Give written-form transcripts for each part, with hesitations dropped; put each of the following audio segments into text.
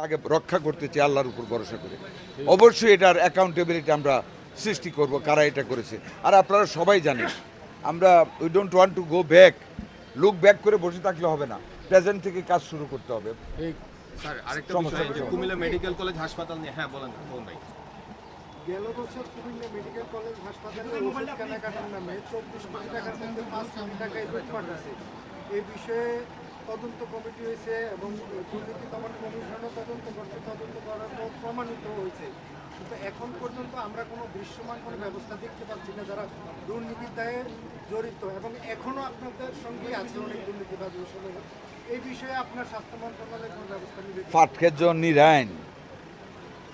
আগে রক্ষা করতে চাই আল্লাহর উপর ভরসা করে। অবশ্যই এটার অ্যাকাউন্টেবিলিটি আমরা সৃষ্টি করব কারা এটা করেছে। আর আপনারা সবাই জানেন আমরা we don't want to go back, look back করে বসে থাকলে হবে না, প্রেজেন্ট থেকে কাজ শুরু করতে হবে। স্যার আরেকটা বিষয় যে কুমিল্লা মেডিকেল কলেজ হাসপাতাল নিয়ে বলেন ভাই। গেল বছর কুমিল্লা মেডিকেল কলেজ হাসপাতালে ওষুধ কেনাকাটার নামে 24 কোটি টাকার মধ্যে 5 কোটি টাকায় লুটপাট আছে। এই বিষয়ে তদন্ত কমিটি হয়েছে এবং দুর্নীতি দমন কমিশনও তদন্ত করছে, তদন্ত করার পর প্রমাণিত হয়েছে। কিন্তু এখন পর্যন্ত আমরা কোনো দৃশ্যমান কোনো ব্যবস্থা দেখতে পাচ্ছি না যারা দুর্নীতির দায়ে জড়িত, এবং এখনও আপনাদের সঙ্গেই আছে অনেক দুর্নীতিবাজ হিসেবে। এই বিষয়ে আপনার স্বাস্থ্য মন্ত্রণালয় কোনো ব্যবস্থা নেবে? ফাটকের জন্য নিরাইন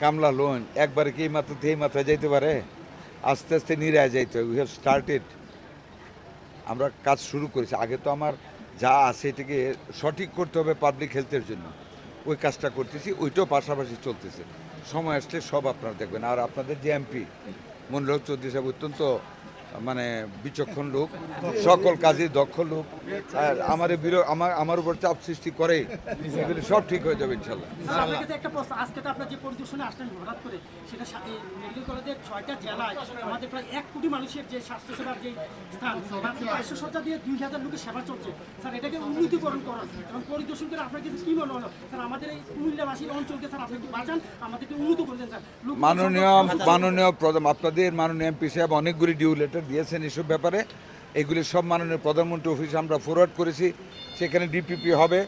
কামলা লোন একবারে কি এই মাত্রাতে এই মাত্রায় যাইতে পারে? আস্তে আস্তে নিরায় যাইতে হবে। উই হ্যাভ স্টার্টেড, আমরা কাজ শুরু করেছি। আগে তো আমার যা আছে এটাকে সঠিক করতে হবে পাবলিক হেলথের জন্য, ওই কাজটা করতেছি, ওইটাও পাশাপাশি চলতেছে। সময় আসলে সব আপনারা দেখবেন। আর আপনাদের যে এমপি মনিরুল চৌধুরী সাহেব অত্যন্ত মানে বিচক্ষণ লোক, সকল কাজে দক্ষ লোক। আর আমার উপর চাপ সৃষ্টি করে, এগুলি সব ঠিক হয়ে যাবে ইনশাল্লাহ। একটা প্রশ্ন, আজকে তো আপনার যে পরিদর্শনে আসলেন হঠাৎ করে, সেটা মেডিকেল কলেজের 6টা জেলায় আমাদের প্রায় 1 কোটি মানুষের যে স্বাস্থ্যসেবার যে স্থান, 500 শয্যা দিয়ে 2000 লোকের সেবা চলছে। স্যার এটাকে উন্নতিকরণ করেন এবং পরিদর্শন করে আপনার কাছে কী মনে হলো? স্যার আমাদের এই কুমিল্লাবাসীর অঞ্চলকে স্যার আপনি একটু বাঁচান, আমাদেরকে উন্নত করে দেন স্যার। মাননীয় আপনাদের মাননীয় এমপি সাহেব অনেকগুলি ডিউ লেটার দিয়েছেন এসব ব্যাপারে। এগুলি সব মাননীয় প্রধানমন্ত্রী অফিসে আমরা ফরওয়ার্ড করেছি, সেখানে ডিপিপি হবে।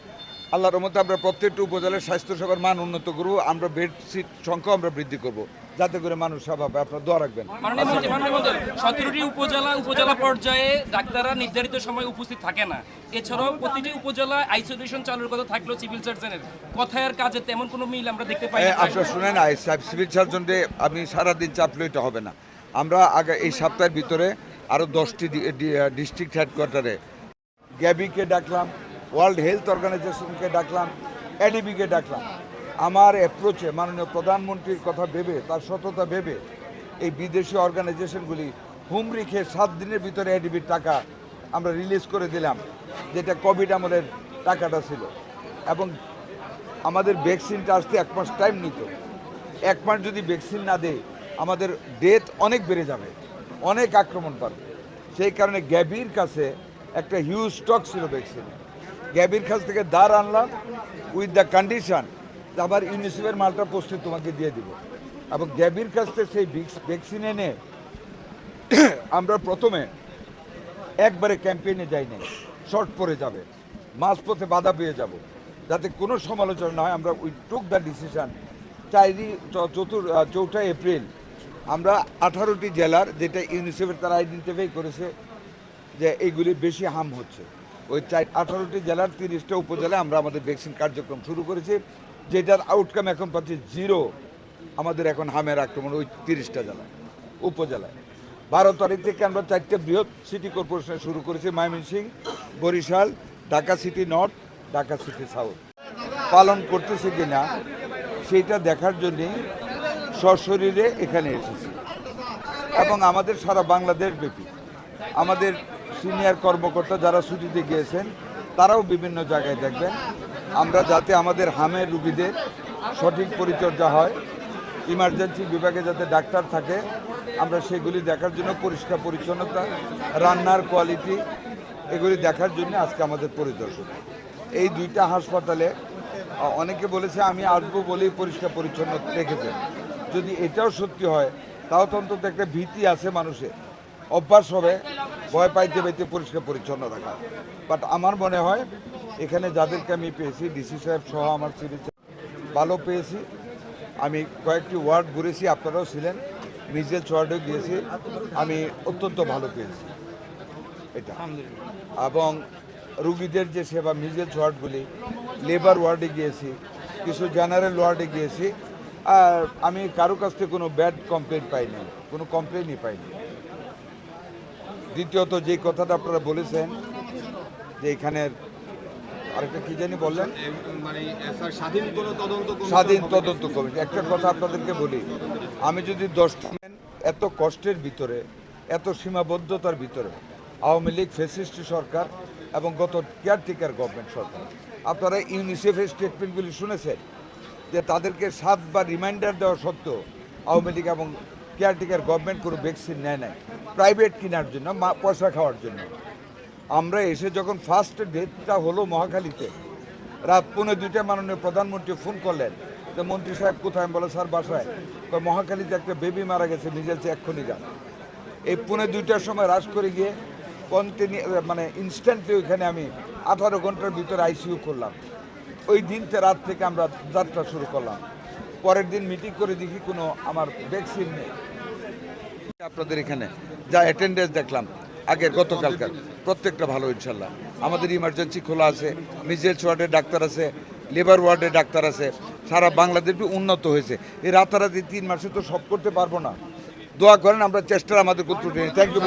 আল্লাহর রহমতে আমরা প্রত্যেকটা উপজেলার স্বাস্থ্যসেবার মান উন্নত করব, আমরা বেড সিট সংখ্যা আমরা বৃদ্ধি করব, যাতে করে মানুষ স্বাভাবিক। আপনার দোয়া রাখবেন। 17টি উপজেলা পর্যায়ে ডাক্তাররা নির্ধারিত সময় উপস্থিত থাকে না। এছাড়াও প্রতিটি উপজেলায় আইসোলেশন চালুর কথা থাকলেও সিভিল সার্জনের কথায় আর কাজে তেমন কোনো মিল আমরা দেখতে পাই না। আপনারা শুনেন, সিভিল সার্জনকে আমি সারাদিন চাপলে এটা হবে না। আমরা আগে এই সপ্তাহের ভিতরে আরও 10টি ডিস্ট্রিক্ট হেডকোয়ার্টারে গ্যাবিকে ডাকলাম, ওয়ার্ল্ড হেলথ অর্গানাইজেশনকে ডাকলাম, এডিবিকে ডাকলাম। আমার অ্যাপ্রোচে মাননীয় প্রধানমন্ত্রীর কথা ভেবে, তার সততা ভেবে এই বিদেশি অর্গানাইজেশনগুলি হুমড়ি খেয়ে 7 দিনের ভিতরে এডিবির টাকা আমরা রিলিজ করে দিলাম, যেটা কোভিড আমলের টাকাটা ছিল। এবং আমাদের ভ্যাকসিনটা আসতে 1 মাস টাইম নিত। 1 মাস যদি ভ্যাকসিন না দেয় আমাদের ডেথ অনেক বেড়ে যাবে, অনেক আক্রমণ পাবে। সেই কারণে গ্যাবির কাছে একটা হিউজ স্টক ছিল ভ্যাকসিন। গ্যাবির কাছ থেকে দাঁড় আনলাম উইথ দ্য কন্ডিশন যে আবার ইউনিসেফের মালটা পোস্টে তোমাকে দিয়ে দিব। এবং গ্যাবির কাছ থেকে সেই ভ্যাকসিন এনে আমরা প্রথমে একবারে ক্যাম্পেইনে যাই নাই, শর্ট পড়ে যাবে, মাঝপথে বাধা পেয়ে যাব, যাতে কোনো সমালোচনা না হয়। আমরা we took the decision 4 April আমরা 18টি জেলার, যেটা ইউনিসেফের তারা আইডেন্টিফাই করেছে যে এইগুলি বেশি হার্ম হচ্ছে, ওই 18টি জেলার 30টা উপজেলায় আমরা আমাদের ভ্যাকসিন কার্যক্রম শুরু করেছি, যেটার আউটকাম এখন পাচ্ছি 0। আমাদের এখন হামের আক্রমণ ওই 30টা জেলায় উপজেলায়। 12 তারিখ থেকে আমরা 4টে বৃহৎ সিটি কর্পোরেশনে শুরু করেছি, Mymensingh, Barishal, Dhaka city north, Dhaka city south. পালন করতেছে কিনা সেইটা দেখার জন্যে সশরীরে এখানে এসেছি। এবং আমাদের সারা বাংলাদেশ ব্যাপী আমাদের সিনিয়র কর্মকর্তা যারা ছুটিতে গিয়েছেন তারাও বিভিন্ন জায়গায় দেখবেন, আমরা যাতে আমাদের হামের রুগীদের সঠিক পরিচর্যা হয়, ইমার্জেন্সি বিভাগে যাতে ডাক্তার থাকে, আমরা সেগুলি দেখার জন্য, পরিষ্কার পরিচ্ছন্নতা, রান্নার কোয়ালিটি, এগুলি দেখার জন্য আজকে আমাদের পরিদর্শন। এই 2টা হাসপাতালে অনেকে বলেছে আমি আসবো বলেই পরিষ্কার পরিচ্ছন্ন রেখেছেন। যদি এটাও সত্যি হয় তাও তো অন্তত একটা ভীতি আছে মানুষের, অভ্যাস হবে ভয় পাইতে পাইতে পরিষ্কার পরিচ্ছন্ন রাখা। বাট আমার মনে হয় এখানে যাদেরকে আমি পেয়েছি, ডিসি সাহেব সহ আমার সিরিজ ভালো পেয়েছি। আমি কয়েকটি ওয়ার্ড ঘুরেছি, আপনারাও ছিলেন, মিজেলস ওয়ার্ডেও গিয়েছি, আমি অত্যন্ত ভালো পেয়েছি এটা। এবং রুগীদের যে সেবা, মিজেলস ওয়ার্ডগুলি, লেবার ওয়ার্ডে গিয়েছি, কিছু জেনারেল ওয়ার্ডে গিয়েছি, আর আমি কারো কাছ থেকে কোনো ব্যাড কমপ্লেন পাইনি, কোনো কমপ্লেনই পাইনি। দ্বিতীয়ত যে কথাটা আপনারা বলেছেন যে এখানের আরেকটা কি জানি বললেন, স্বাধীন তদন্ত কমিটি। একটা কথা আপনাদেরকে বলি, আমি যদি 10টা এত কষ্টের ভিতরে, এত সীমাবদ্ধতার ভিতরে, আওয়ামী লীগ ফ্যাসিস্ট সরকার এবং গত কেয়ারটেকার গভর্নমেন্ট সরকার, আপনারা ইউনিসেফের স্টেটমেন্টগুলি শুনেছেন যে তাদেরকে 7 বার রিমাইন্ডার দেওয়া সত্ত্বেও আওয়ামী লীগ এবং কেয়ারটেকার গভর্নমেন্ট কোনো ভ্যাকসিন নেয় নাই প্রাইভেট কেনার জন্য পয়সা খাওয়ার জন্য। আমরা এসে যখন ফার্স্ট ডেটটা হলো মহাখালীতে, রাত 1:45 মাননীয় প্রধানমন্ত্রী ফোন করলেন যে মন্ত্রী সাহেব কোথায়? আমি বলে স্যার বাসায়। তো মহাখালীতে একটা বেবি মারা গেছে, মিজেলসে এক্ষুনি যান। এই 1:45টার সময় রাশ করে গিয়ে মানে ইনস্ট্যান্টলি ওইখানে আমি 18 ঘন্টার ভিতরে আইসিইউ করলাম। ওই দিনতে রাত থেকে আমরা যাত্রা শুরু করলাম। পরের দিন মিটিং করে দেখি কোনো আমার ভ্যাকসিন নেই। আপনাদের এখানে যা অ্যাটেন্ডেন্স দেখলাম আগের গতকালকার প্রত্যেকটা ভালো ইনশাল্লাহ। আমাদের ইমার্জেন্সি খোলা আছে, মিজেলস ওয়ার্ডের ডাক্তার আছে, লেবার ওয়ার্ডের ডাক্তার আছে, সারা বাংলাদেশ উন্নত হয়েছে। এই রাতারাতি 3 মাসে তো সব করতে পারবো না, দোয়া করেন, আমরা চেষ্টা আমাদের করতে থ্যাংক ইউ।